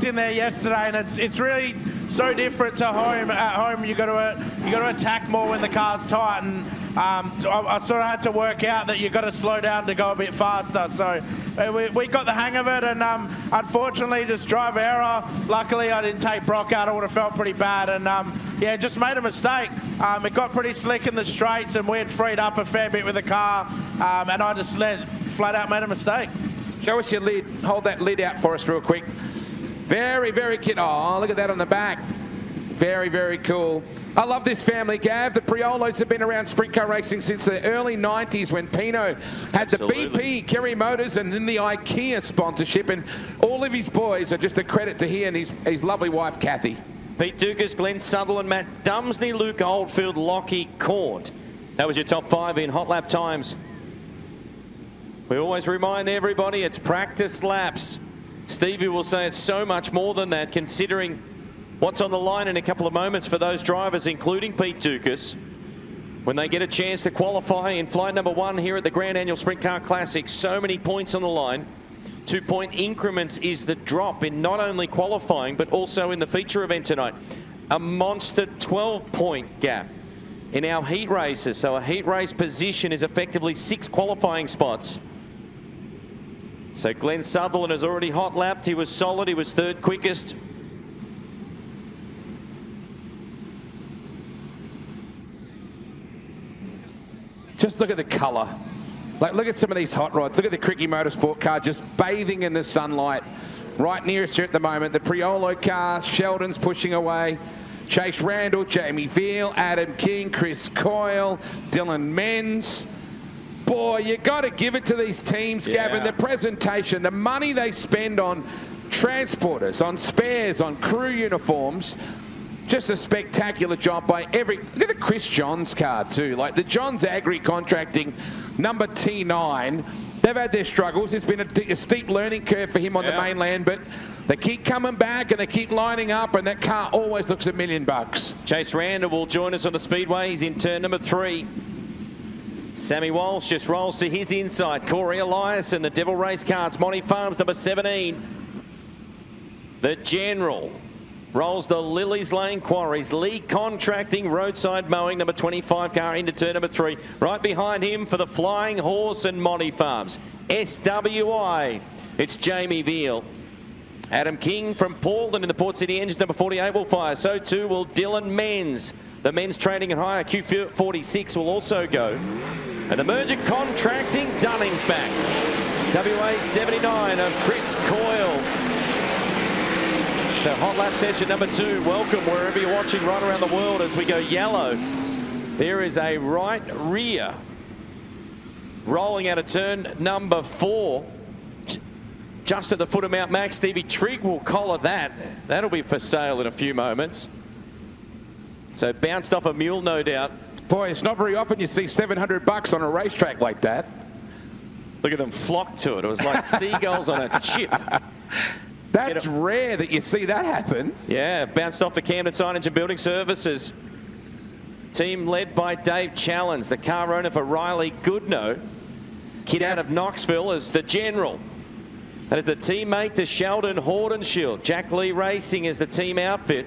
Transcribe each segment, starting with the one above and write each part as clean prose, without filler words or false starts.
in there yesterday, and it's really so different to home. At home, you got to attack more when the car's tight, and I sort of had to work out that you got to slow down to go a bit faster. So we got the hang of it, and unfortunately, just driver error. Luckily, I didn't take Brock out. I would have felt pretty bad, and yeah, just made a mistake. It got pretty slick in the straights, and we had freed up a fair bit with the car, and I just flat out made a mistake. Show us your lid. Hold that lid out for us real quick. Very, very cute. Oh, look at that on the back. Very, very cool. I love this family, Gav. The Priolos have been around sprint car racing since the early 90s when Pino had the BP, Kerry Motors, and then the IKEA sponsorship. And all of his boys are just a credit to he and his lovely wife, Kathy. Pete Dukas, Glenn Sutherland, Matt Dumsney, Luke Oldfield, Lockie Court. That was your top 5 in hot lap times. We always remind everybody it's practice laps. Stevie will say it's so much more than that, considering what's on the line in a couple of moments for those drivers, including Pete Dukas, when they get a chance to qualify in flight number 1 here at the Grand Annual Sprint Car Classic. So many points on the line. 2-point increments is the drop in not only qualifying, but also in the feature event tonight. A monster 12-point gap in our heat races. So a heat race position is effectively 6 qualifying spots. So Glenn Sutherland has already hot lapped. He was solid. He was 3rd quickest. Just look at the colour. Like, look at some of these hot rods. Look at the Cricky Motorsport car just bathing in the sunlight right near us here at the moment. The Priolo car, Sheldon's pushing away. Chase Randall, Jamie Veal, Adam King, Chris Coyle, Dylan Menz. Boy, you got to give it to these teams, Gavin. The presentation, the money they spend on transporters, on spares, on crew uniforms. Just a spectacular job by every... Look at the Chris Johns car too. Like the Johns Agri Contracting number T9. They've had their struggles. It's been a steep learning curve for him on the mainland, but they keep coming back and they keep lining up, and that car always looks $1 million. Chase Randall will join us on the speedway. He's in turn number 3. Sammy Walsh just rolls to his inside. Corey Elias and the Devil Race Cards. Monty Farms number 17. The General rolls the Lilies Lane Quarries. Lee Contracting Roadside Mowing number 25 car into turn number 3. Right behind him for the Flying Horse and Monty Farms. SWI. It's Jamie Veal. Adam King from Portland in the Port City Engines number 48 will fire. So too will Dylan Menz. The men's training at higher Q46 will also go. And the Merger Contracting Dunning's back. WA 79 of Chris Coyle. So hot lap session number 2. Welcome wherever you're watching right around the world as we go yellow. There is a right rear rolling out of turn number 4. Just at the foot of Mount Max. Stevie Trigg will collar that. That'll be for sale in a few moments. So bounced off a mule, no doubt. Boy, it's not very often you see $700 on a racetrack like that. Look at them flock to it. It was like seagulls on a chip. That's rare that you see that happen. Yeah, bounced off the Camden Signage and Building Services. Team led by Dave Challens, the car owner for Riley Goodnow. Kid out of Knoxville as the General. That is a teammate to Sheldon Hordenshield. Jack Lee Racing is the team outfit.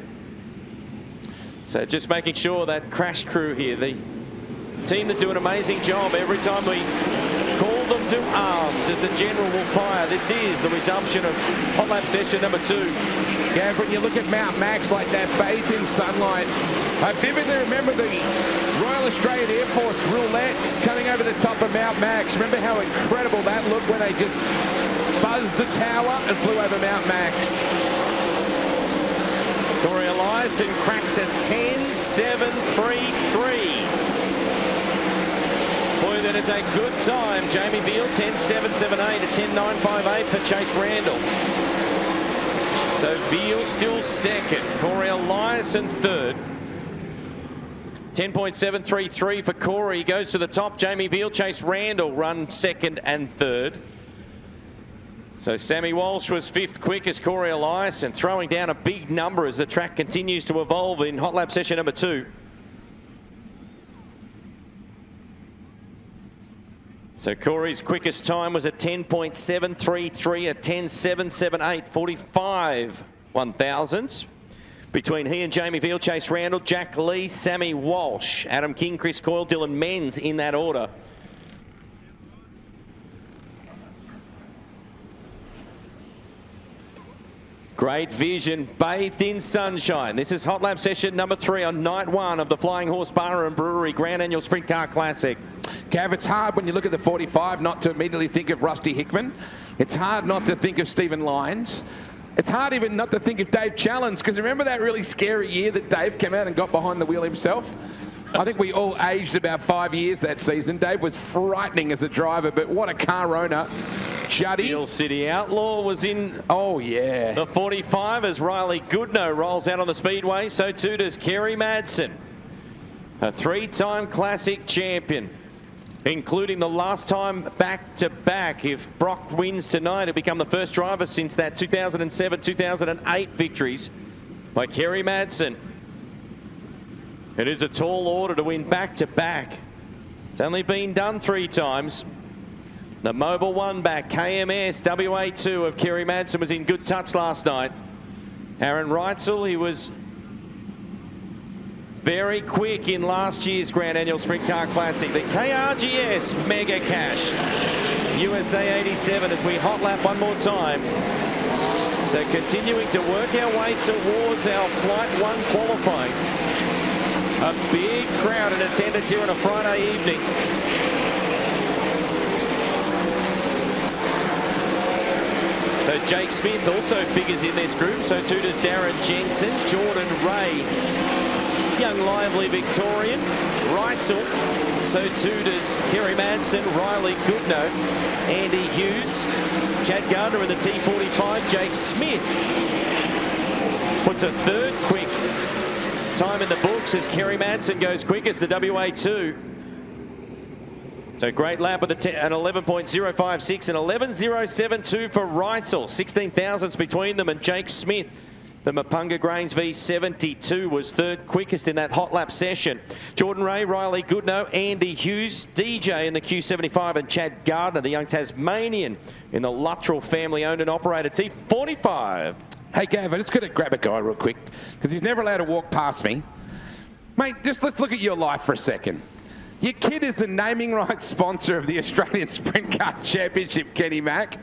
So just making sure that crash crew here, the team that do an amazing job every time we call them to arms as the General will fire. This is the resumption of hot lap session number 2. Yeah, when you look at Mount Max like that, bathed in sunlight, I vividly remember the Royal Australian Air Force roulettes coming over the top of Mount Max. Remember how incredible that looked when they just buzzed the tower and flew over Mount Max. Corey Elias cracks a 10.733. Boy, that is a good time. Jamie Veal 10.778, a 10.958 for Chase Randall. So Veal still second. Corey Elias in third. 10.733 for Corey. He goes to the top. Jamie Veal, Chase Randall run second and third. So Sammy Walsh was 5th quickest. Corey Elias and throwing down a big number as the track continues to evolve in hot lap session number 2. So Corey's quickest time was a 10.733, a 10.778, 45 1000s. Between he and Jamie Veal, Chase Randall, Jack Lee, Sammy Walsh, Adam King, Chris Coyle, Dylan Menz in that order. Great vision, bathed in sunshine. This is Hot Lap session number 3 on night 1 of the Flying Horse Bar and Brewery Grand Annual Sprint Car Classic. Gav, it's hard when you look at the 45 not to immediately think of Rusty Hickman. It's hard not to think of Stephen Lyons. It's hard even not to think of Dave Challens, because remember that really scary year that Dave came out and got behind the wheel himself? I think we all aged about 5 years that season. Dave was frightening as a driver, but what a car owner. Juddy. Steel City Outlaw was in the 45 as Riley Goodnow rolls out on the speedway. So too does Kerry Madsen, a 3-time classic champion, including the last time back-to-back. If Brock wins tonight, he'll become the first driver since that 2007-2008 victories by Kerry Madsen. It is a tall order to win back-to-back. It's only been done 3 times. The Mobile 1 back, KMS, WA2 of Kerry Madsen was in good touch last night. Aaron Reitzel, he was very quick in last year's Grand Annual Sprint Car Classic. The KRGS Mega Cash, USA 87 as we hot lap one more time. So continuing to work our way towards our Flight 1 qualifying. A big crowd in attendance here on a Friday evening. So Jake Smith also figures in this group. So too does Darren Jensen, Jordan Ray, young lively Victorian, Reitzel. So too does Kerry Madsen, Riley Goodnow, Andy Hughes, Chad Gardner in the T45. Jake Smith puts a 3rd quick time in the books as Kerry Madsen goes quickest, the WA2. So great lap with an 11.056 and 11.072 for Reitzel. 16 thousandths between them, and Jake Smith, the Mapunga Grains V72, was 3rd quickest in that hot lap session. Jordan Ray, Riley Goodnow, Andy Hughes, DJ in the Q75, and Chad Gardner, the young Tasmanian, in the Luttrell family owned and operated T45. Hey, Gav, I just got to grab a guy real quick, because he's never allowed to walk past me. Mate, just let's look at your life for a second. Your kid is the naming rights sponsor of the Australian Sprint Car Championship, Kenny Mack.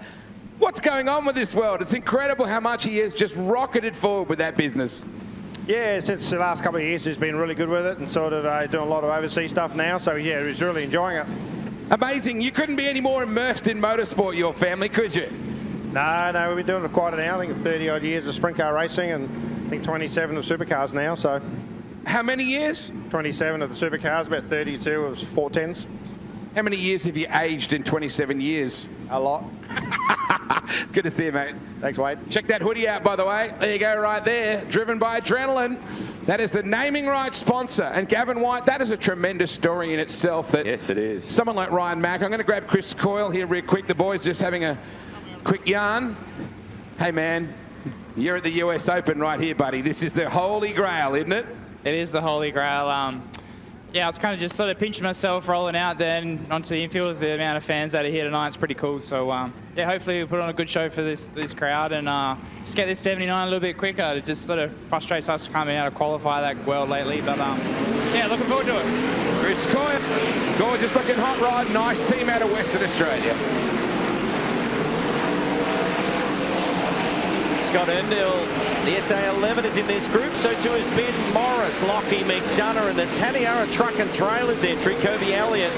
What's going on with this world? It's incredible how much he has just rocketed forward with that business. Yeah, since the last couple of years he's been really good with it and sort of doing a lot of overseas stuff now. So yeah, he's really enjoying it. Amazing. You couldn't be any more immersed in motorsport, your family, could you? No, we've been doing it quite now. I think 30 odd years of sprint car racing and I think 27 of supercars now. So how many years? 27 of the supercars, about 32 of 410s. How many years have you aged in 27 years? A lot. Good to see you, mate. Thanks, Wade. Check that hoodie out, by the way. There you go, right there. Driven by Adrenaline. That is the naming rights sponsor. And Gavin White, that is a tremendous story in itself. That yes, it is. Someone like Ryan Mack. I'm going to grab Chris Coyle here real quick. The boys just having a quick yarn. Hey, man, you're at the US Open right here, buddy. This is the holy grail, isn't it? It is the holy grail. Yeah, I was kind of just sort of pinching myself rolling out then onto the infield with the amount of fans that are here tonight. It's pretty cool. So, yeah, hopefully we'll put on a good show for this crowd and just get this 79 a little bit quicker. It just sort of frustrates us coming out to qualify that well lately. But, yeah, looking forward to it. Chris Coyle, gorgeous looking hot rod. Nice team out of Western Australia. Scott Endell, the SA11 is in this group, so too is Ben Morris, Lockie McDonough, and the Taniara Truck and Trailers entry. Kobe Elliott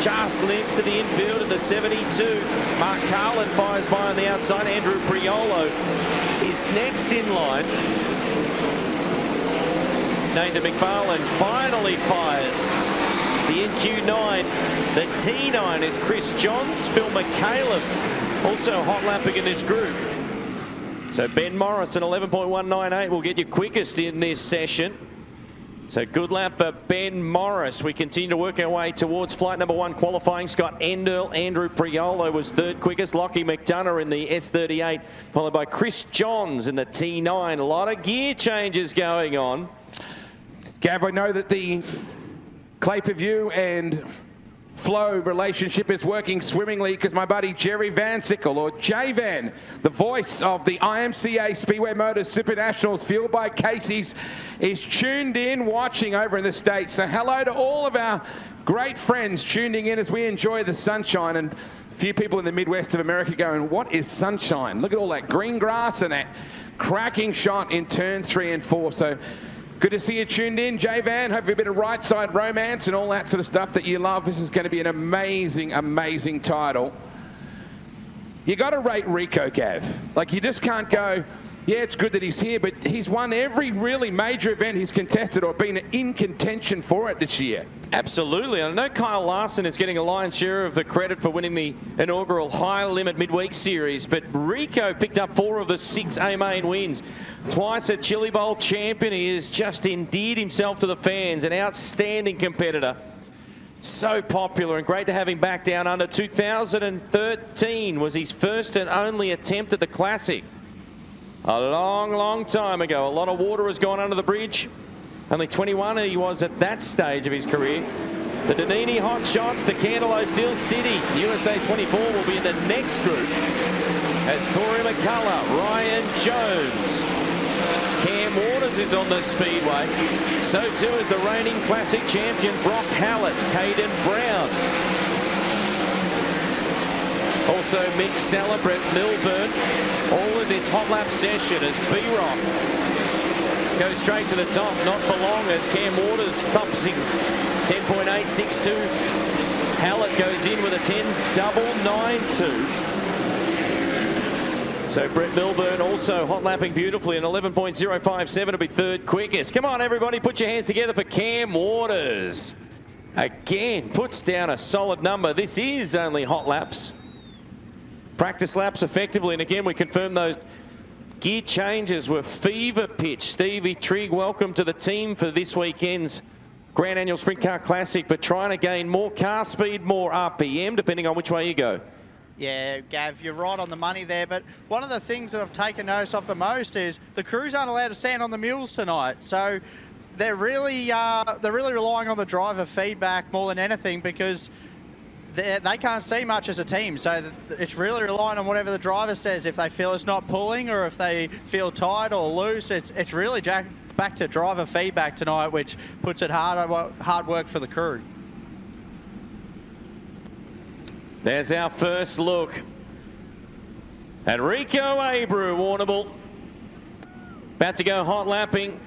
just limps to the infield of the 72. Mark Carlin fires by on the outside. Andrew Priolo is next in line. Nathan McFarlane finally fires the NQ9. The T9 is Chris Johns. Phil McCaleb also hot lapping in this group. So Ben Morris at 11.198 will get you quickest in this session. So good lap for Ben Morris. We continue to work our way towards flight number 1 qualifying. Scott Endell, Andrew Priolo was 3rd quickest. Lockie McDonough in the S38, followed by Chris Johns in the T9. A lot of gear changes going on. Gav, I know that the Clay-Per-View and flow relationship is working swimmingly because my buddy Jerry Van Sickle, or J-Van, the voice of the IMCA Speedway Motors Super Nationals, fueled by Casey's, is tuned in watching over in the States. So hello to all of our great friends tuning in as we enjoy the sunshine. And a few people in the Midwest of America going, what is sunshine? Look at all that green grass and that cracking shot in turns 3 and 4. So good to see you tuned in, J-Van. Hopefully a bit of right side romance and all that sort of stuff that you love. This is going to be an amazing, amazing title. You got to rate Rico, Gav. Like, you just can't go, yeah, it's good that he's here, but he's won every really major event he's contested or been in contention for it this year. Absolutely. I know Kyle Larson is getting a lion's share of the credit for winning the inaugural High Limit Midweek Series, but Rico picked up 4 of the 6 A-Main wins. Twice a Chili Bowl champion. He has just endeared himself to the fans, an outstanding competitor. So popular and great to have him back down under. 2013 was his first and only attempt at the Classic. A long, long time ago. A lot of water has gone under the bridge. Only 21 he was at that stage of his career. The Danini Hot Shots to Candelo Steel City. USA 24 will be in the next group as Corey McCullough, Ryan Jones, Cam Waters is on the speedway. So too is the reigning Classic champion Brock Hallett, Caden Brown. Also Mick Seller, Brett Milburn, all in this hot lap session as B-Rock goes straight to the top, not for long as Cam Waters thumps him 10.862. Hallett goes in with a 10.992. So Brett Milburn also hot lapping beautifully, an 11.057 to be third quickest. Come on, everybody, put your hands together for Cam Waters. Again, puts down a solid number. This is only hot laps. Practice laps effectively, and again, we confirm those gear changes were fever pitch. Stevie Trigg, welcome to the team for this weekend's Grand Annual Sprint Car Classic, but trying to gain more car speed, more RPM, depending on which way you go. Yeah, Gav, you're right on the money there, but one of the things that I've taken notice of the most is the crews aren't allowed to stand on the mules tonight. So they're really relying on the driver feedback more than anything, because they can't see much as a team, so it's really relying on whatever the driver says. If they feel it's not pulling or if they feel tight or loose, it's really back to driver feedback tonight, which puts it hard work for the crew. There's our first look at Rico Abreu, Warrnambool. About to go hot lapping.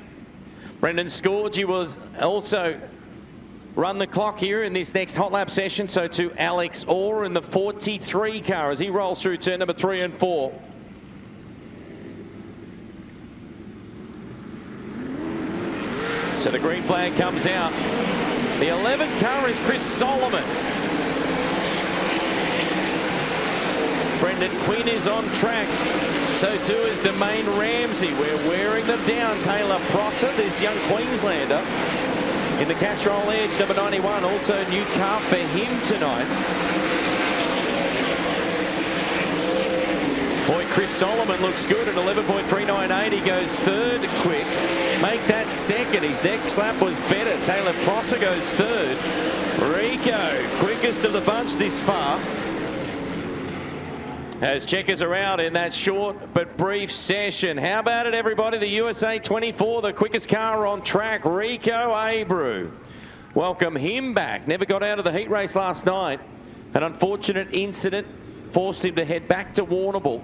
Brendan Scorgi was also run the clock here in this next hot lap session. So to Alex Orr in the 43 car as he rolls through turn number 3 and 4. So the green flag comes out. The 11 car is Chris Solomon. Brendan Quinn is on track. So too is Domain Ramsey. We're wearing them down. Taylor Prosser, this young Queenslander, in the Castrol Edge, number 91, also new car for him tonight. Boy, Chris Solomon looks good at 11.398. He goes third quick. Make that second. His next lap was better. Taylor Prosser goes third. Rico, quickest of the bunch this far. As checkers are out in that short but brief session. How about it, everybody? The USA 24, the quickest car on track, Rico Abreu. Welcome him back. Never got out of the heat race last night. An unfortunate incident forced him to head back to Warrnambool.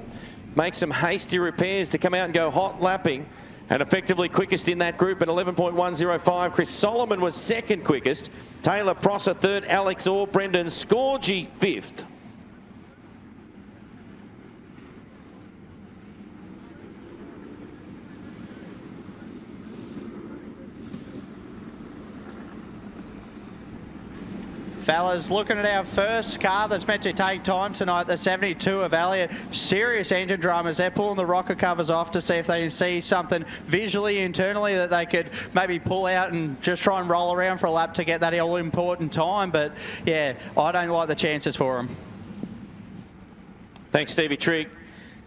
Make some hasty repairs to come out and go hot lapping. And effectively quickest in that group at 11.105. Chris Solomon was second quickest. Taylor Prosser third. Alex Orr, Brendan Scorgi fifth. Fellas, looking at our first car that's meant to take time tonight, the 72 of Elliott. Serious engine dramas. They're pulling the rocker covers off to see if they can see something visually, internally, that they could maybe pull out and just try and roll around for a lap to get that all-important time. But, yeah, I don't like the chances for them. Thanks, Stevie Trigg.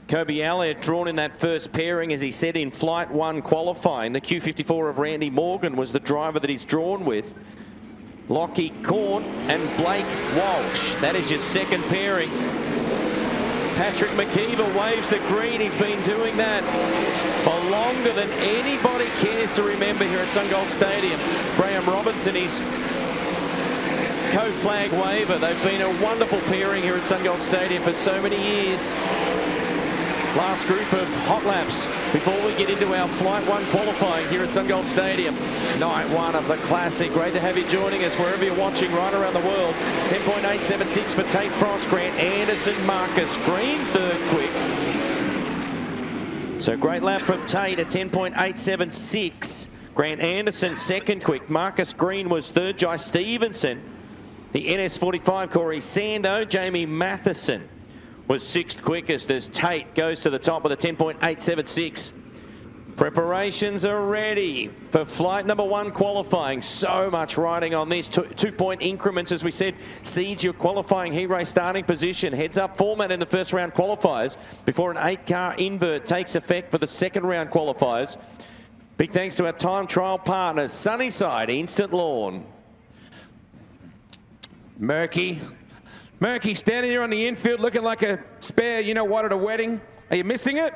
Kobe Elliott drawn in that first pairing, as he said, in Flight 1 qualifying. The Q54 of Randy Morgan was the driver that he's drawn with. Lockie Corn and Blake Walsh. That is your second pairing. Patrick McKeever waves the green. He's been doing that for longer than anybody cares to remember here at SunGold Stadium. Graham Robinson, he's co-flag waiver. They've been a wonderful pairing here at SunGold Stadium for so many years. Last group of hot laps before we get into our Flight 1 qualifying here at SunGold Stadium. Night 1 of the Classic. Great to have you joining us wherever you're watching right around the world. 10.876 for Tate Frost, Grant Anderson, Marcus Green, third quick. So great lap from Tate at 10.876. Grant Anderson, second quick. Marcus Green was third. Jai Stevenson. The NS45, Corey Sando. Jamie Matheson was sixth quickest as Tate goes to the top with a 10.876. Preparations are ready for flight number 1 qualifying. So much riding on this. 2-point increments, as we said, seeds your qualifying heat race starting position. Heads up format in the first round qualifiers before an 8-car invert takes effect for the second round qualifiers. Big thanks to our time trial partners, Sunnyside Instant Lawn. Murky standing here on the infield looking like a spare you-know-what at a wedding. Are you missing it?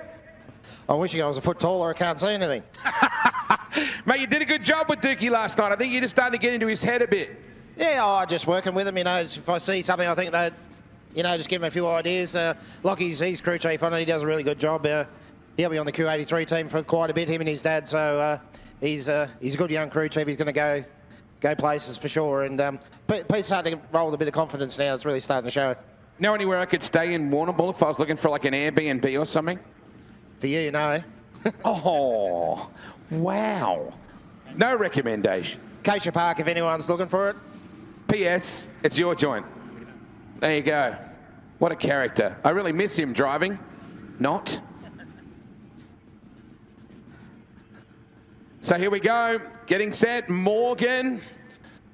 I wish I was a foot taller. I can't see anything. Mate, you did a good job with Dookie last night. I think you're just starting to get into his head a bit. Yeah, just working with him. If I see something, I think that, just give him a few ideas. Lockie's crew chief. I know he does a really good job. He'll be on the Q83 team for quite a bit, him and his dad. So he's a good young crew chief. He's going to go places for sure. And Pete's starting to roll with a bit of confidence now. It's really starting to show. Know anywhere I could stay in Warrnambool if I was looking for like an Airbnb or something? For you, no. Oh, wow. No recommendation. Acacia Park, if anyone's looking for it. P.S. It's your joint. There you go. What a character. I really miss him driving. Not. So here we go. Getting set. Morgan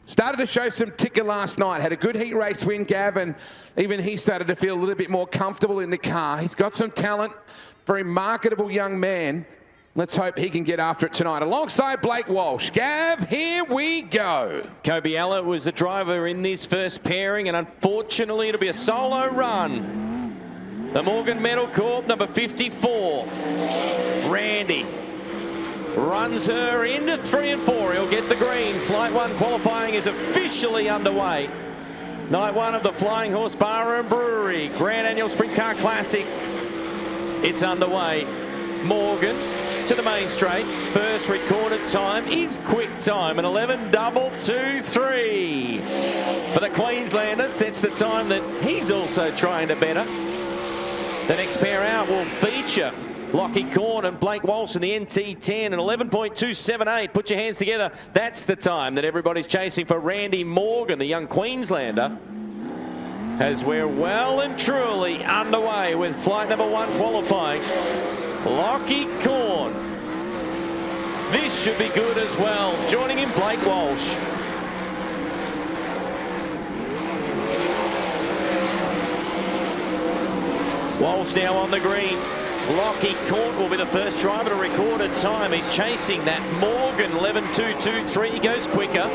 started to show some ticker last night. Had a good heat race win, Gavin. Even he started to feel a little bit more comfortable in the car. He's got some talent. Very marketable young man. Let's hope he can get after it tonight. Alongside Blake Walsh. Gav, here we go. Kobe Allett was the driver in this first pairing, and unfortunately it'll be a solo run. The Morgan Metal Corp, number 54. Randy runs her into 3 and 4. He'll get the green. Flight 1 qualifying is officially underway. Night 1 of the Flying Horse Bar and Brewery Grand Annual Sprint Car Classic. It's underway. Morgan to the main straight. First recorded time is quick time, an 11.223. For the Queenslander, sets the time that he's also trying to better. The next pair out will feature Lockie Corn and Blake Walsh in the NT10, an 11.278. Put your hands together. That's the time that everybody's chasing for Randy Morgan, the young Queenslander, as we're well and truly underway with flight number 1 qualifying. Lockie Corn. This should be good as well. Joining him, Blake Walsh. Walsh now on the green. Lockie Corn will be the first driver to record a time. He's chasing that Morgan 11.223. He goes quicker.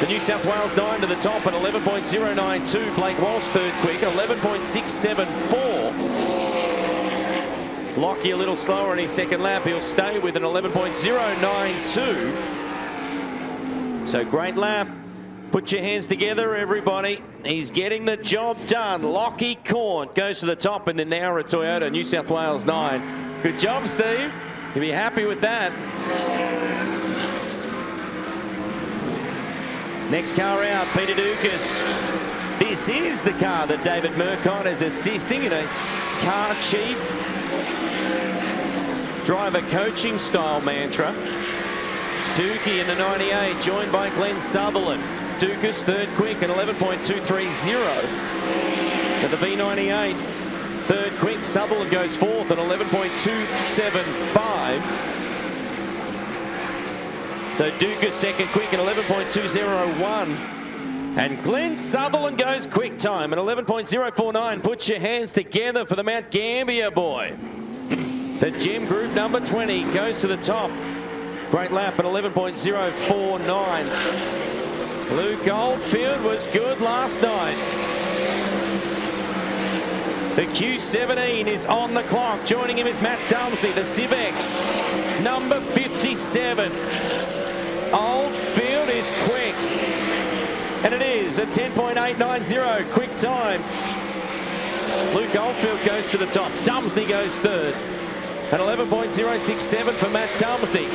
The New South Wales 9 to the top at 11.092. Blake Walsh third quick, 11.674. Lockie a little slower in his second lap. He'll stay with an 11.092. So great lap. Put your hands together, everybody. He's getting the job done. Lockie Corn goes to the top in the Nowra Toyota New South Wales 9. Good job, Steve. You'll be happy with that. Next car out, Peter Dukas. This is the car that David Murcott is assisting in a car chief driver coaching style mantra. Dookie in the 98, joined by Glenn Sutherland. Dukas third quick at 11.230. So the V98 third quick. Sutherland goes fourth at 11.275. So Dukas second quick at 11.201. And Glenn Sutherland goes quick time at 11.049. Put your hands together for the Mount Gambier boy. The Gem Group number 20 goes to the top. Great lap at 11.049. Luke Oldfield was good last night. The Q17 is on the clock. Joining him is Matt Dumsney, the Civex, number 57. Oldfield is quick. And it is a 10.890 quick time. Luke Oldfield goes to the top. Dumsney goes third. An 11.067 for Matt Dumsney.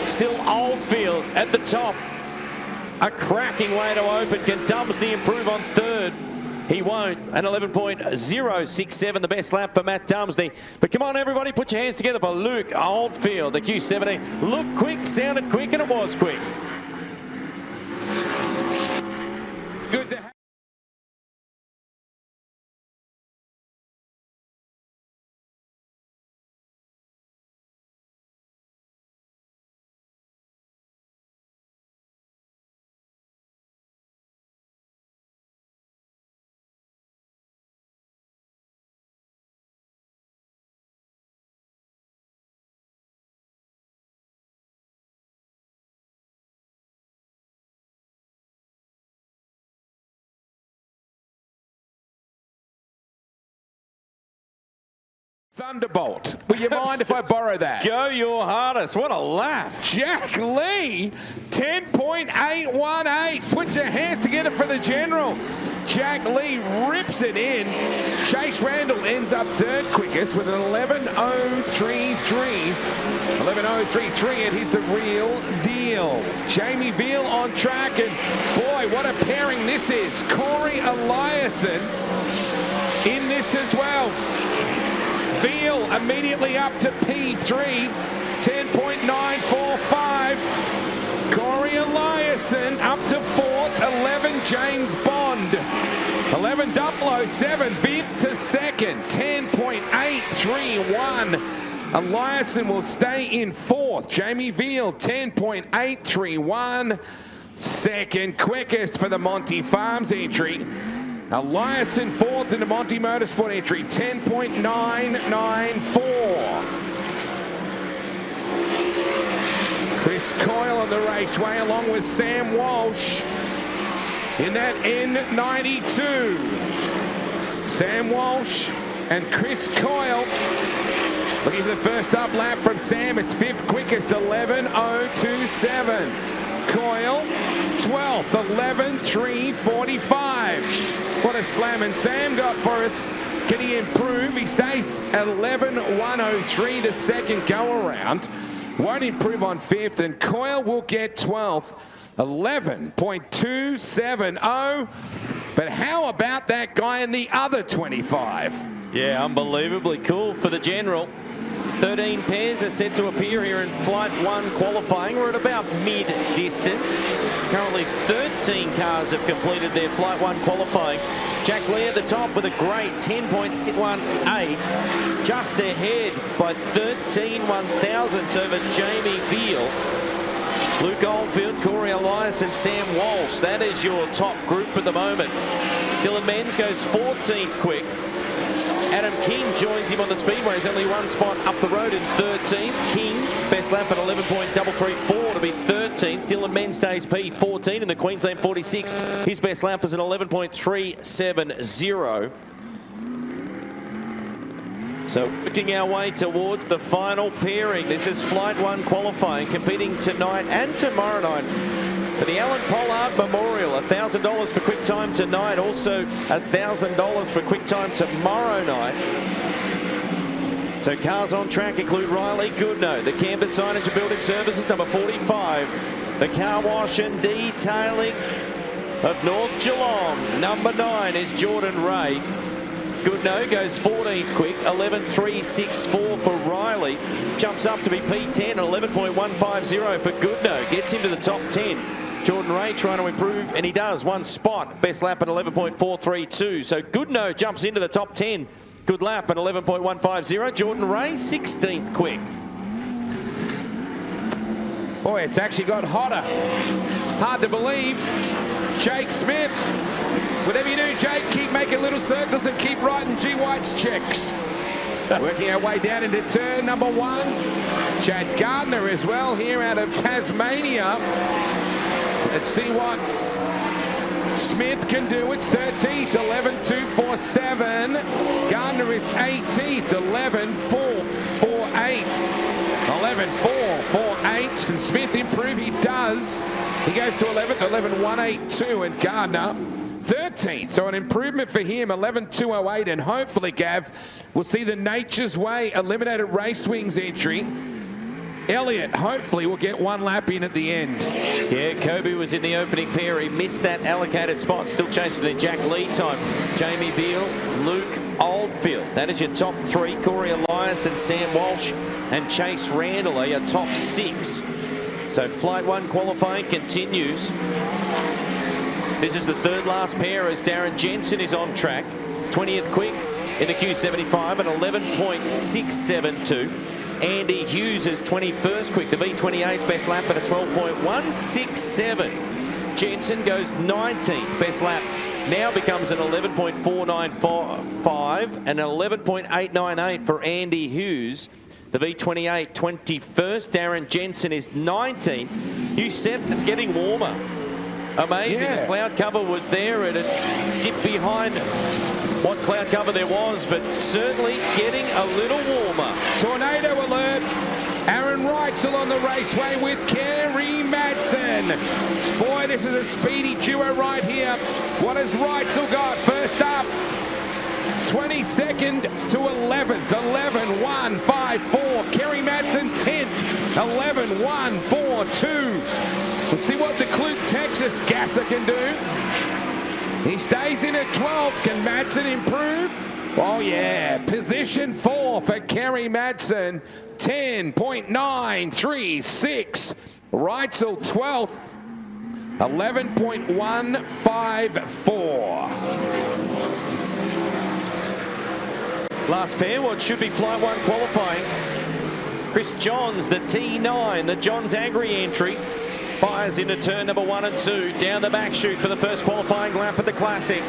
Still Oldfield at the top. A cracking way to open. Can Dumsney improve on third? He won't. An 11.067, the best lap for Matt Dumsney. But come on, everybody, put your hands together for Luke Oldfield, the Q17. Looked quick, sounded quick, and it was quick. Good to have. Thunderbolt. Will you mind if I borrow that? Go your hardest. What a lap. Jack Lee, 10.818. Put your hands together for the general. Jack Lee rips it in. Chase Randall ends up third quickest with an 11.033. 11.033, and he's the real deal. Jamie Veal on track, and boy, what a pairing this is. Corey Eliason in this as well. Veal immediately up to P3, 10.945. Corey Eliason up to fourth, 11 James Bond. 11.007, Veal to second, 10.831. Eliason will stay in fourth. Jamie Veal, 10.831. Second quickest for the Monty Farms entry. Eliason fourth in the Monty Motorsport entry, 10.994. Chris Coyle on the raceway along with Sam Walsh in that N92. Sam Walsh and Chris Coyle. Looking for the first up lap from Sam. It's fifth quickest, 11.027. Coyle, 12th, 11.345. What a slam, and Sam got for us. Can he improve? He stays at 11.103 to second go around. Won't improve on fifth, and Coyle will get 12th, 11.270. But how about that guy in the other 25? Yeah, unbelievably cool for the general. 13 pairs are set to appear here in Flight 1 qualifying. We're at about mid-distance. Currently 13 cars have completed their Flight 1 qualifying. Jack Lee at the top with a great 10.18. Just ahead by 13 one-thousandths over Jamie Veal. Luke Oldfield, Corey Elias and Sam Walsh. That is your top group at the moment. Dylan Menz goes 14th quick. Adam King joins him on the speedway. He's only one spot up the road in 13th. King, best lap at 11.334 to be 13th. Dylan Menz stays P14 in the Queensland 46. His best lap is an 11.370. So working our way towards the final pairing. This is Flight 1 qualifying, competing tonight and tomorrow night for the Alan Pollard Memorial. $1,000 for quick time tonight. Also $1,000 for quick time tomorrow night. So cars on track include Riley Goodnow, the Camden Signage and Building Services, number 45. The Car Wash and Detailing of North Geelong, number 9 is Jordan Ray. Goodnow goes 14th quick, 11.364 for Riley. Jumps up to be P10, 11.150 for Goodnow. Gets him to the top 10. Jordan Ray trying to improve, and he does. One spot, best lap at 11.432. So Goodnow jumps into the top 10. Good lap at 11.150. Jordan Ray, 16th quick. Boy, it's actually got hotter. Hard to believe. Jake Smith. Whatever you do, Jake, keep making little circles and keep writing G. White's checks. Working our way down into turn number 1. Chad Gardner as well here out of Tasmania. Let's see what Smith can do its 13th, 11.247. Gardner is 18th, 11.448. 11.448. Can Smith improve? He does. He goes to 11th, 11.182, and Gardner 13th. So an improvement for him, 11.208, and hopefully, Gav, we'll see the Nature's Way Eliminated Race Wings entry. Elliott hopefully will get one lap in at the end. Yeah, Kobe was in the opening pair. He missed that allocated spot. Still chasing the Jack Lee time. Jamie Veal, Luke Oldfield. That is your top three. Corey Elias and Sam Walsh and Chase Randall are your top six. So Flight 1 qualifying continues. This is the third last pair as Darren Jensen is on track. 20th quick in the Q75 at 11.672. Andy Hughes is 21st quick. The V28's best lap at a 12.167. Jensen goes 19th. Best lap now becomes an 11.495 and an 11.898 for Andy Hughes. The V28 21st. Darren Jensen is 19th. You said it's getting warmer. Amazing. Yeah. The cloud cover was there and it dipped behind what cloud cover there was, but certainly getting a little warmer. Tornado alert. Aaron Reitzel on the raceway with Kerry Madsen. Boy, this is a speedy duo right here. What has Reitzel got? First up, 22nd to 11th, 11.154. Kerry Madsen 10th, 11.142. We'll see what the Clute, Texas gasser can do. He stays in at 12th. Can Madsen improve? Oh, yeah. Position 4 for Kerry Madsen. 10.936. Reitzel 12th. 11.154. Last pair, what should be Flight 1 qualifying. Chris Johns, the T9, the Johns Agri entry. Fires into turn number 1 and 2. Down the back chute for the first qualifying lap at the Classic.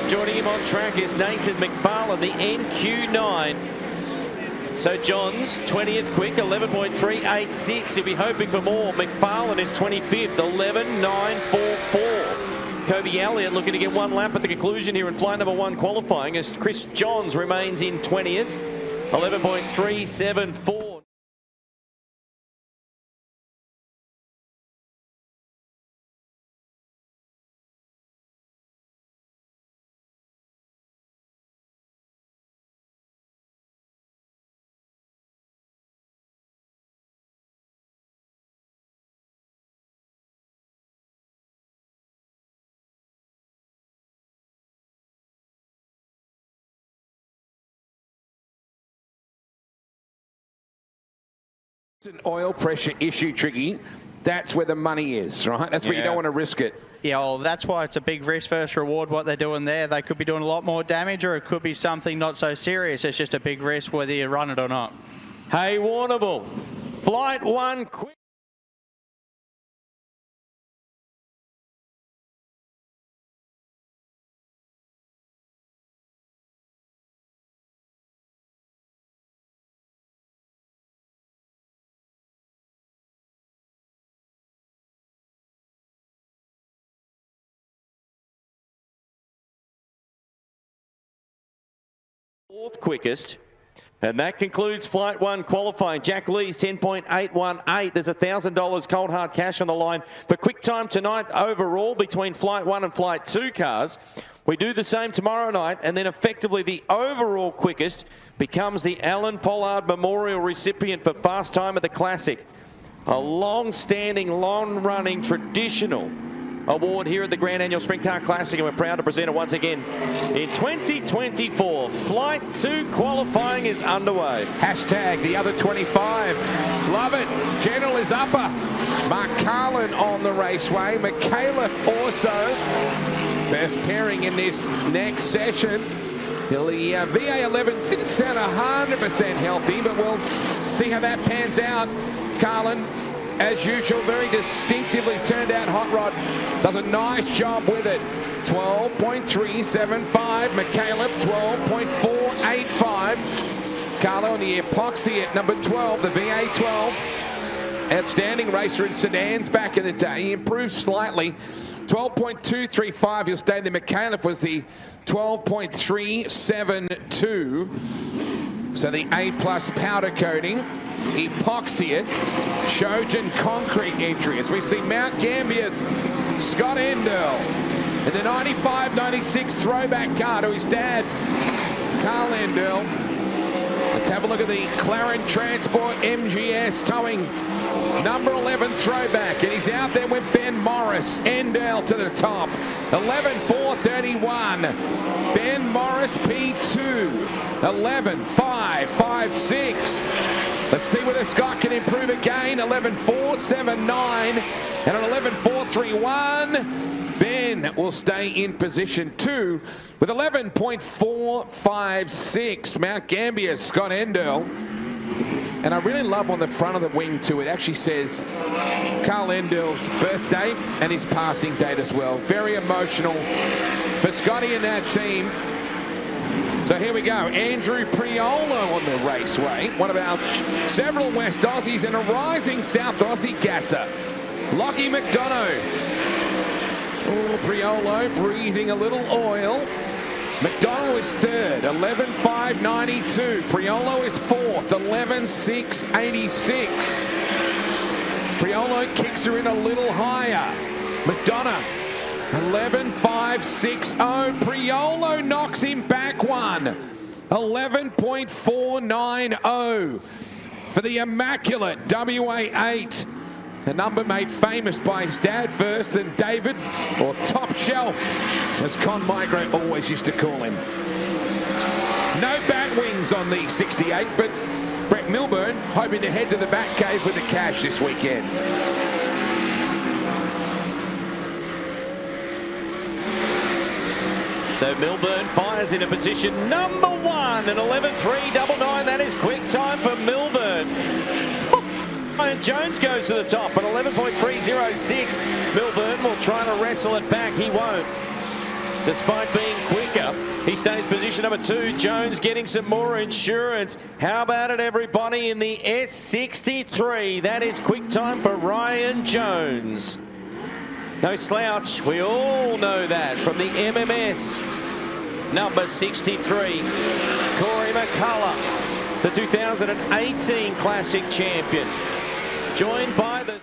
Joining him on track is Nathan McFarlane, the NQ9. So Johns, 20th quick, 11.386. He'll be hoping for more. McFarlane is 25th, 11.944. Kobe Elliott looking to get one lap at the conclusion here in flight number 1 qualifying as Chris Johns remains in 20th, 11.374. It's an oil pressure issue, Tricky. That's where the money is, right? That's where you don't want to risk it. Yeah, well, that's why it's a big risk first reward, what they're doing there. They could be doing a lot more damage, or it could be something not so serious. It's just a big risk whether you run it or not. Hey, Warrnambool, Flight 1 quick. Fourth quickest. And that concludes Flight 1 qualifying. Jack Lee's 10.818. There's $1,000 cold hard cash on the line for quick time tonight overall between Flight 1 and Flight 2 cars. We do the same tomorrow night, and then effectively the overall quickest becomes the Alan Pollard Memorial recipient for fast time at the Classic. A long-standing, long-running, traditional award here at the Grand Annual Sprint Car Classic, and we're proud to present it once again in 2024. Flight 2 qualifying is underway. Hashtag the other 25. Love it. General is upper. Mark Carlin on the raceway. McAuliffe also. First pairing in this next session. The VA11 didn't sound 100% healthy, but we'll see how that pans out. Carlin, as usual, very distinctively turned out hot rod. Does a nice job with it. 12.375. McAuliffe, 12.485. Carlo on the epoxy at number 12, the VA12. Outstanding racer in sedans back in the day. He improved slightly 12.235. He'll stay there. McAuliffe was the 12.372. So the A-plus powder coating, epoxy it, Shojan concrete entry. As we see Mount Gambier's Scott Endell in the 95-96 throwback car to his dad, Carl Endell. Let's have a look at the Claren Transport MGS towing number 11 throwback, and he's out there with Ben Morris. Endell to the top, 11.431. Ben Morris P2, 11.556. Let's see whether Scott can improve again. 11.479 and an 11.431. Ben will stay in position 2 with 11.456. Mount Gambier, Scott Endell. And I really love on the front of the wing too, it actually says Carl Endell's birthday and his passing date as well. Very emotional for Scotty and that team. So here we go, Andrew Priolo on the raceway. One of our several West Aussies and a rising South Aussie gasser, Lockie McDonough. Oh, Priolo breathing a little oil. McDonald is third, 11.592. Priolo is fourth, 11.686. Priolo kicks her in a little higher. McDonough, 11.560. Priolo knocks him back one, 11.490 for the immaculate WA8. A number made famous by his dad first, and David, or Top Shelf, as Con Migro always used to call him. No bat wings on the 68, but Brett Milburn hoping to head to the Bat Cave with the cash this weekend. So Milburn fires into position number 1 and 11.399. That is quick time for Milburn. And Jones goes to the top at 11.306. Milburn will try to wrestle it back. He won't. Despite being quicker, he stays position number 2. Jones getting some more insurance. How about it, everybody, in the S63? That is quick time for Ryan Jones. No slouch. We all know that from the MMS. Number 63, Corey McCullough, the 2018 Classic champion. Joined by the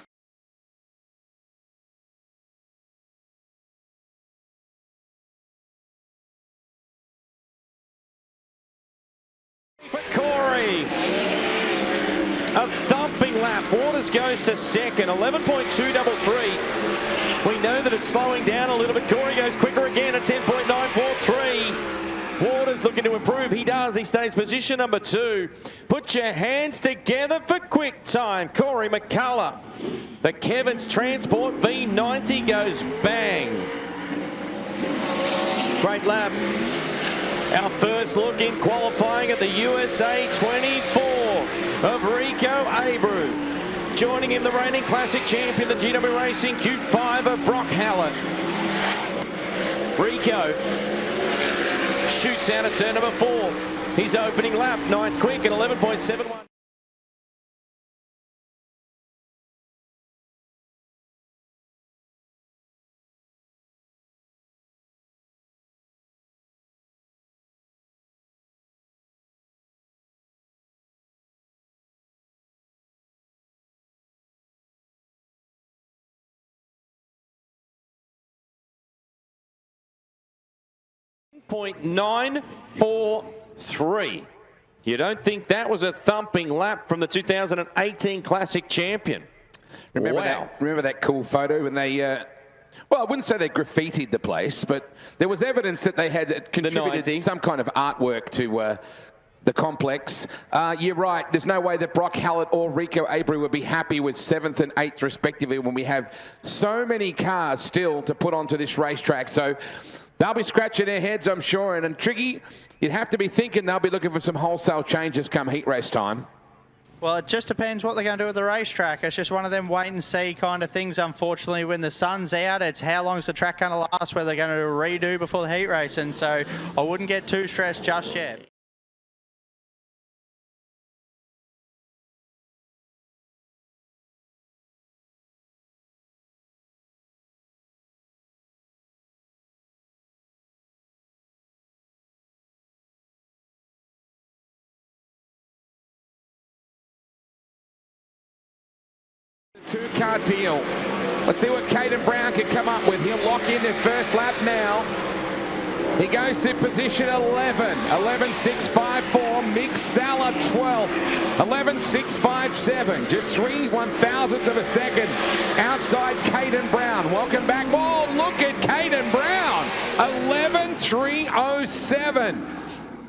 for Corey. A thumping lap. Waters goes to second, 11.233. We know that it's slowing down a little bit. Corey goes quicker again at 10.943. Waters looking to improve. He does. He stays position number 2. Put your hands together for quick time. Corey McCullough. The Kevin's Transport V90 goes bang. Great lap. Our first look in qualifying at the USA 24 of Rico Abreu. Joining him, the reigning Classic champion, the GW Racing Q5 of Brock Hallett. Rico shoots out at turn number 4. His opening lap, 9th quick at 11.71. .943. You don't think that was a thumping lap from the 2018 Classic champion? Remember wow. that? Remember that cool photo when they? Well, I wouldn't say they graffitied the place, but there was evidence that they had contributed some kind of artwork to the complex. You're right. There's no way that Brock Hallett or Rico Abreu would be happy with 7th and 8th respectively when we have so many cars still to put onto this racetrack. So they'll be scratching their heads, I'm sure. And Triggy, you'd have to be thinking they'll be looking for some wholesale changes come heat race time. Well, it just depends what they're going to do with the racetrack. It's just one of them wait and see kind of things, unfortunately. When the sun's out, it's how long is the track going to last, whether they're going to redo before the heat race. And so I wouldn't get too stressed just yet. Two-car deal. Let's see what Caden Brown can come up with. He'll lock in the first lap now. He goes to position 11. 11.654. Mick Sala 12th. 11.657. Just 3/1000th of a second outside Caden Brown. Welcome back. Oh, look at Caden Brown. 11.307.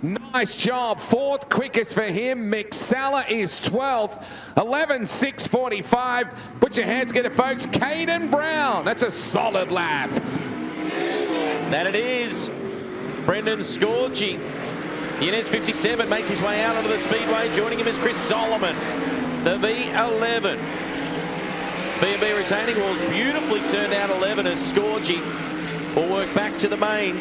Nice job. Fourth quickest for him. Mick Sala is 12th. 11.645. Put your hands together, folks. Caden Brown. That's a solid lap. That it is. Brendan Scorgi. The NS57 makes his way out onto the speedway. Joining him is Chris Solomon. The V11. B&B retaining walls beautifully turned out 11 as Scorgi will work back to the main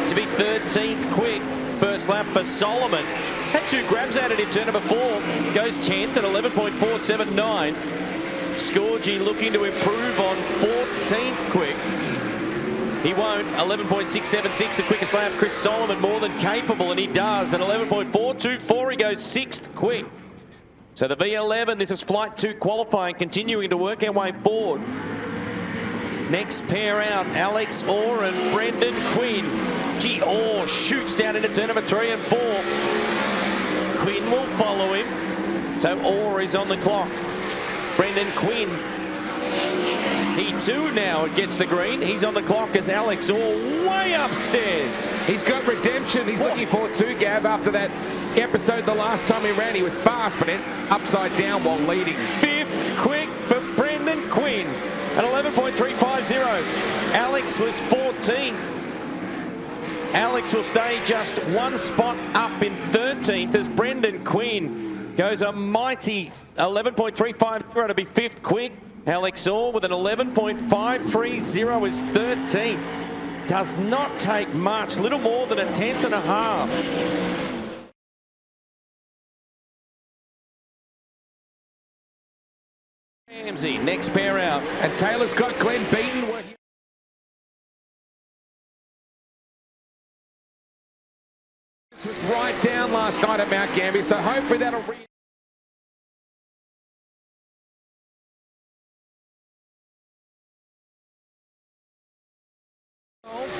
to be 13th quick. First lap for Solomon. Had two grabs at it in turn number 4. Goes 10th at 11.479. Scorgi looking to improve on 14th quick. He won't. 11.676, the quickest lap. Chris Solomon more than capable, and he does. At 11.424, he goes 6th quick. So the V11, this is Flight 2 qualifying, continuing to work our way forward. Next pair out, Alex Orr and Brendan Quinn. Gee, Orr shoots down into turn number 3 and 4. Quinn will follow him. So Orr is on the clock. Brendan Quinn. He too now gets the green. He's on the clock as Alex Orr way upstairs. He's got redemption. He's looking for two, Gab, after that episode the last time he ran. He was fast, but ended upside down while leading. 5th quick for Brendan Quinn at 11.350. Alex was 14th. Alex will stay just one spot up in 13th as Brendan Quinn goes a mighty 11.350 to be 5th quick. Alex Orr with an 11.530 is 13th. Does not take much, little more than a 10th and a half. Ramsey, next pair out. And Taylor's got Glenn beaten. This was right down last night at Mount Gambier, so hopefully that'll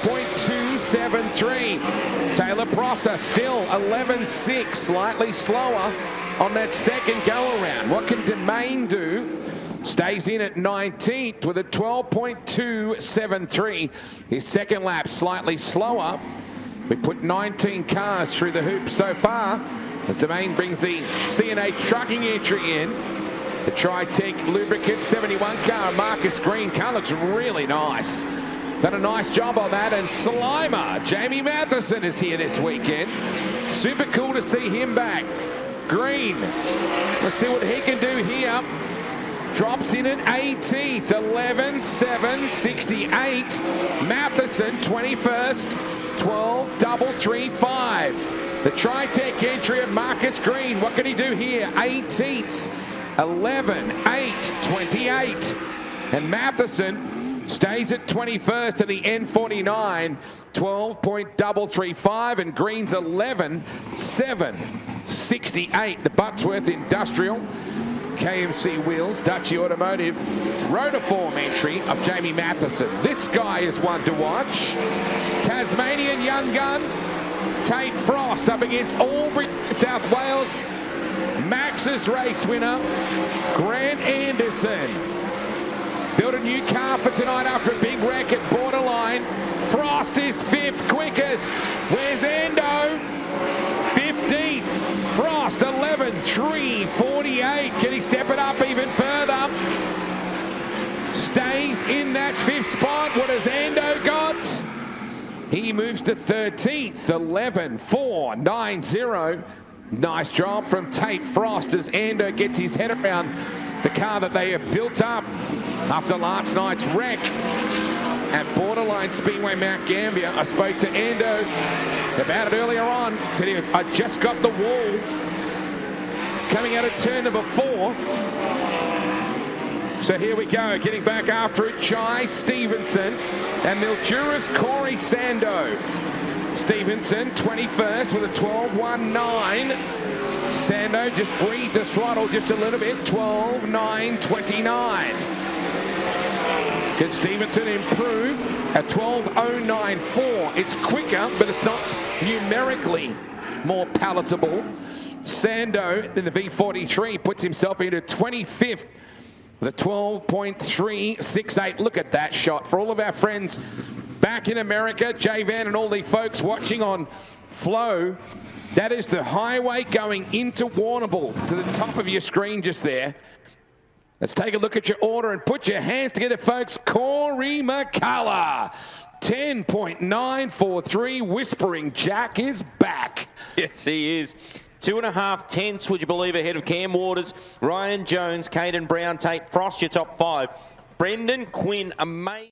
.273. Taylor Prosser still 11.6, slightly slower on that second go around. What can Domain do? Stays in at 19th with a 12.273. His second lap slightly slower. We put 19 cars through the hoop so far as Domain brings the C&H trucking entry in. The Tritech Lubricant 71 car, Marcus Green car looks really nice. Done a nice job on that. And Slimer, Jamie Matheson is here this weekend. Super cool to see him back. Green, let's see what he can do here. Drops in at 18th, 11.768. Matheson, 21st, 12.335. The Tritech entry of Marcus Green. What can he do here? 18th, 11.828. And Matheson stays at 21st at the N49, 12.335, and Green's 11.768. The Buttsworth Industrial, KMC Wheels, Dutchy Automotive, Rotiform entry of Jamie Matheson. This guy is one to watch. Tasmanian young gun, Tate Frost up against Albury, South Wales. Max's race winner, Grant Anderson. Built a new car for tonight after a big wreck at Borderline. Frost is 5th quickest. Where's Endo? 15th. Frost 11.348. Can he step it up even further? Stays in that 5th spot. What has Endo got? He moves to 13th. 11.490. Nice job from Tate Frost as Endo gets his head around the car that they have built up after last night's wreck at Borderline Speedway Mount Gambier. I spoke to Endo about it earlier on. Said I just got the wall coming out of turn number 4. So here we go, getting back after it, Chai Stevenson and Mildura's Corey Sando. Stevenson 21st with a 12.19. Sando just breathed the throttle just a little bit. 12.9.29. Can Stevenson improve at 12.094? It's quicker, but it's not numerically more palatable. Sando in the V43 puts himself into 25th with a 12.368. Look at that shot. For all of our friends back in America, Jay Van and all the folks watching on Flow, that is the highway going into Warrnambool to the top of your screen just there. Let's take a look at your order and put your hands together, folks. Corey McCullough, 10.943. Whispering Jack is back. Yes, he is. 2.5 tenths, would you believe, ahead of Cam Waters, Ryan Jones, Caden Brown, Tate Frost, your top 5. Brendan Quinn, amazing.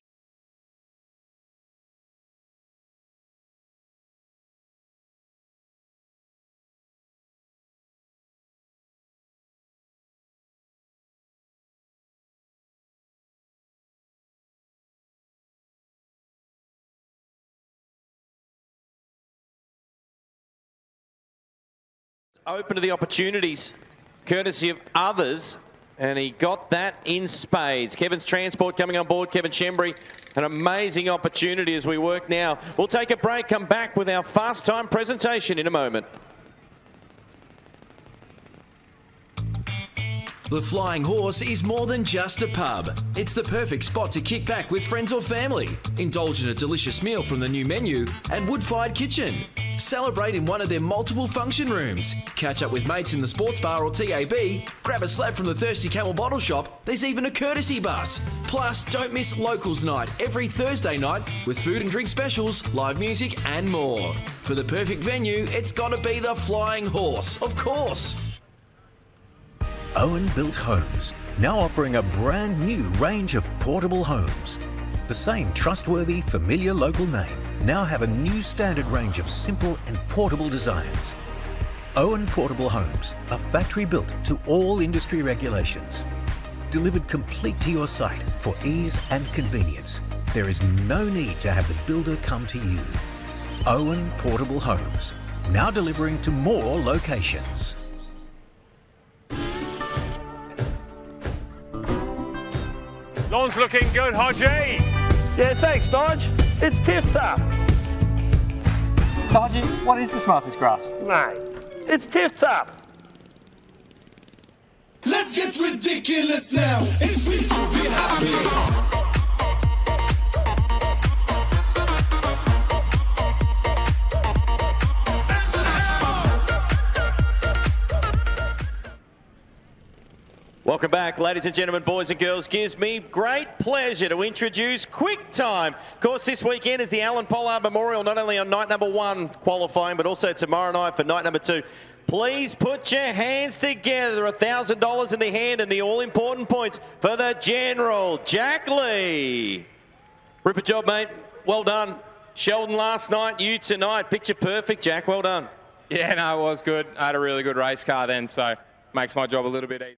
Open to the opportunities, courtesy of others, and he got that in spades. Kevin's Transport coming on board, Kevin Shembry. An amazing opportunity as we work now. We'll take a break, come back with our fast time presentation in a moment. The Flying Horse is more than just a pub. It's the perfect spot to kick back with friends or family, indulge in a delicious meal from the new menu and wood-fired kitchen. Celebrate in one of their multiple function rooms. Catch up with mates in the sports bar or TAB. Grab a slab from the Thirsty Camel bottle shop. There's even a courtesy bus. Plus, don't miss Locals Night every Thursday night with food and drink specials, live music and more. For the perfect venue, it's got to be the Flying Horse, of course. Owen Built Homes, now offering a brand new range of portable homes. The same trustworthy, familiar local name now have a new standard range of simple and portable designs. Owen Portable Homes are factory built to all industry regulations. Delivered complete to your site for ease and convenience. There is no need to have the builder come to you. Owen Portable Homes, now delivering to more locations. Lawn's looking good, Hodgie. Yeah, thanks, Nige. It's Tiff Tough. Hodgie, what is the smartest grass? Mate, it's Tiff Tough. Let's get ridiculous now. If we could be happy. Welcome back, ladies and gentlemen, boys and girls. Gives me great pleasure to introduce Quick Time. Of course, this weekend is the Alan Pollard Memorial, not only on night number 1 qualifying, but also tomorrow night for night number 2. Please put your hands together. $1,000 in the hand and the all-important points for the General, Jack Lee. Ripper job, mate. Well done. Sheldon last night, you tonight. Picture perfect, Jack. Well done. Yeah, no, it was good. I had a really good race car then, so makes my job a little bit easier.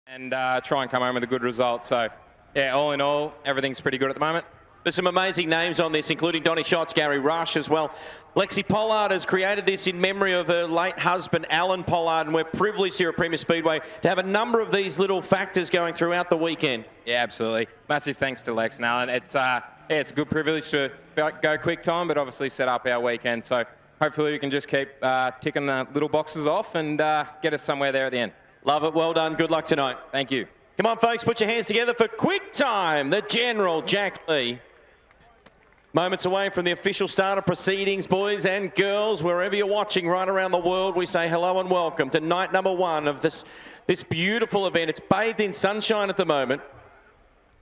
And try and come home with a good result. So, yeah, all in all, everything's pretty good at the moment. There's some amazing names on this, including Donny Schatz, Gary Rush as well. Lexi Pollard has created this in memory of her late husband, Alan Pollard, and we're privileged here at Premier Speedway to have a number of these little factors going throughout the weekend. Yeah, absolutely. Massive thanks to Lex and Alan. It's a good privilege to go quick time, but obviously set up our weekend. So hopefully we can just keep ticking the little boxes off and get us somewhere there at the end. Love it. Well done. Good luck tonight. Thank you. Come on, folks. Put your hands together for Quick Time, the General, Jack Lee. Moments away from the official start of proceedings, boys and girls, wherever you're watching right around the world, we say hello and welcome to night number 1 of this beautiful event. It's bathed in sunshine at the moment.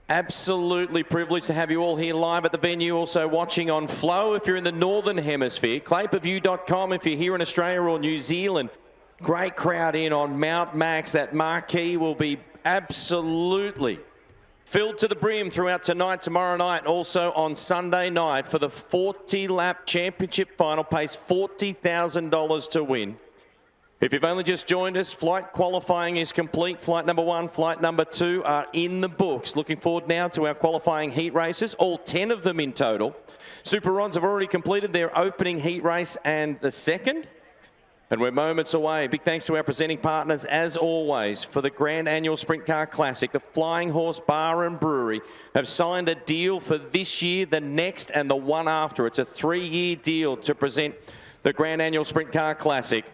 Absolutely privileged to have you all here live at the venue, also watching on Flow if you're in the Northern Hemisphere, claperview.com if you're here in Australia or New Zealand. Great crowd in on Mount Max. That marquee will be absolutely Filled to the brim throughout tonight, tomorrow night, also on Sunday night for the 40-lap championship final. Pays $40,000 to win. If you've only just joined us, flight qualifying is complete. Flight number 1, flight number 2 are in the books. Looking forward now to our qualifying heat races, all 10 of them in total. Super Rods have already completed their opening heat race and the second. And we're moments away. Big thanks to our presenting partners, as always, for the Grand Annual Sprint Car Classic. The Flying Horse Bar and Brewery have signed a deal for this year, the next, and the one after. It's a 3-year deal to present the Grand Annual Sprint Car Classic.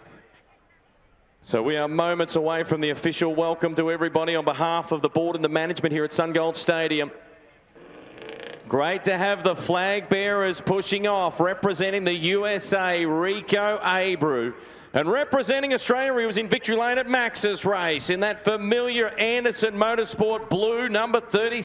So we are moments away from the official welcome to everybody on behalf of the board and the management here at SunGold Stadium. Great to have the flag bearers pushing off, representing the USA, Rico Abreu. And representing Australia, he was in victory lane at Max's race in that familiar Anderson Motorsport blue, number 36.